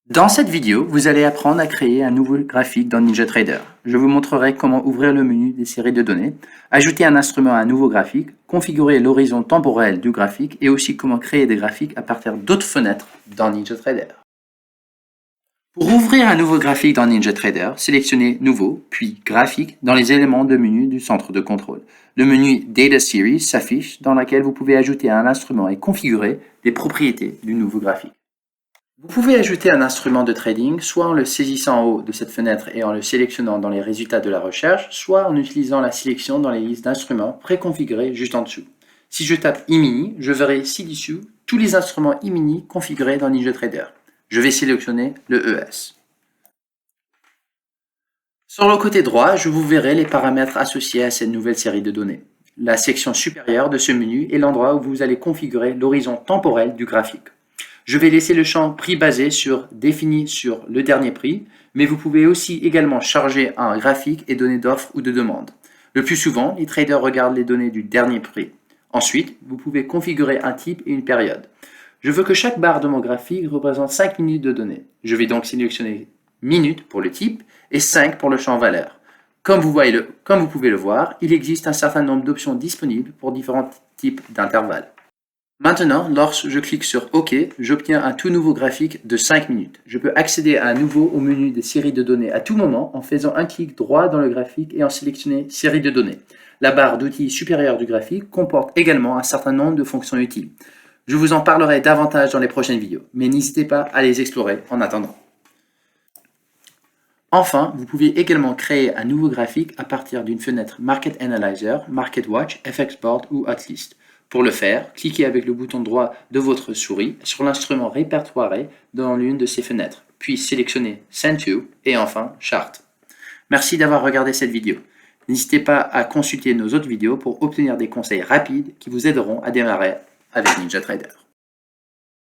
Dans cette vidéo, vous allez apprendre à créer un nouveau graphique dans NinjaTrader. Je vous montrerai comment ouvrir le menu des séries de données, ajouter un instrument à un nouveau graphique, configurer l'horizon temporel du graphique et aussi comment créer des graphiques à partir d'autres fenêtres dans NinjaTrader. Pour ouvrir un nouveau graphique dans NinjaTrader, sélectionnez Nouveau, puis Graphique dans les éléments de menu du centre de contrôle. Le menu Data Series s'affiche dans lequel vous pouvez ajouter un instrument et configurer les propriétés du nouveau graphique. Vous pouvez ajouter un instrument de trading soit en le saisissant en haut de cette fenêtre et en le sélectionnant dans les résultats de la recherche, soit en utilisant la sélection dans les listes d'instruments préconfigurés juste en dessous. Si je tape e-mini, je verrai ci-dessous tous les instruments e-mini configurés dans NinjaTrader. Je vais sélectionner le ES. Sur le côté droit, je vous verrai les paramètres associés à cette nouvelle série de données. La section supérieure de ce menu est l'endroit où vous allez configurer l'horizon temporel du graphique. Je vais laisser le champ prix basé sur défini sur le dernier prix, mais vous pouvez aussi également charger un graphique et donner d'offres ou de demandes. Le plus souvent, les traders regardent les données du dernier prix. Ensuite, vous pouvez configurer un type et une période. Je veux que chaque barre de mon graphique représente 5 minutes de données. Je vais donc sélectionner minutes pour le type et 5 pour le champ valeur. Comme vous pouvez le voir, il existe un certain nombre d'options disponibles pour différents types d'intervalles. Maintenant, lorsque je clique sur OK, j'obtiens un tout nouveau graphique de 5 minutes. Je peux accéder à nouveau au menu des séries de données à tout moment en faisant un clic droit dans le graphique et en sélectionnant Série de données. La barre d'outils supérieure du graphique comporte également un certain nombre de fonctions utiles. Je vous en parlerai davantage dans les prochaines vidéos, mais n'hésitez pas à les explorer en attendant. Enfin, vous pouvez également créer un nouveau graphique à partir d'une fenêtre Market Analyzer, Market Watch, FX Board ou Hotlist. Pour le faire, cliquez avec le bouton droit de votre souris sur l'instrument répertorié dans l'une de ces fenêtres, puis sélectionnez Send To et enfin Chart. Merci d'avoir regardé cette vidéo. N'hésitez pas à consulter nos autres vidéos pour obtenir des conseils rapides qui vous aideront à démarrer avec NinjaTrader.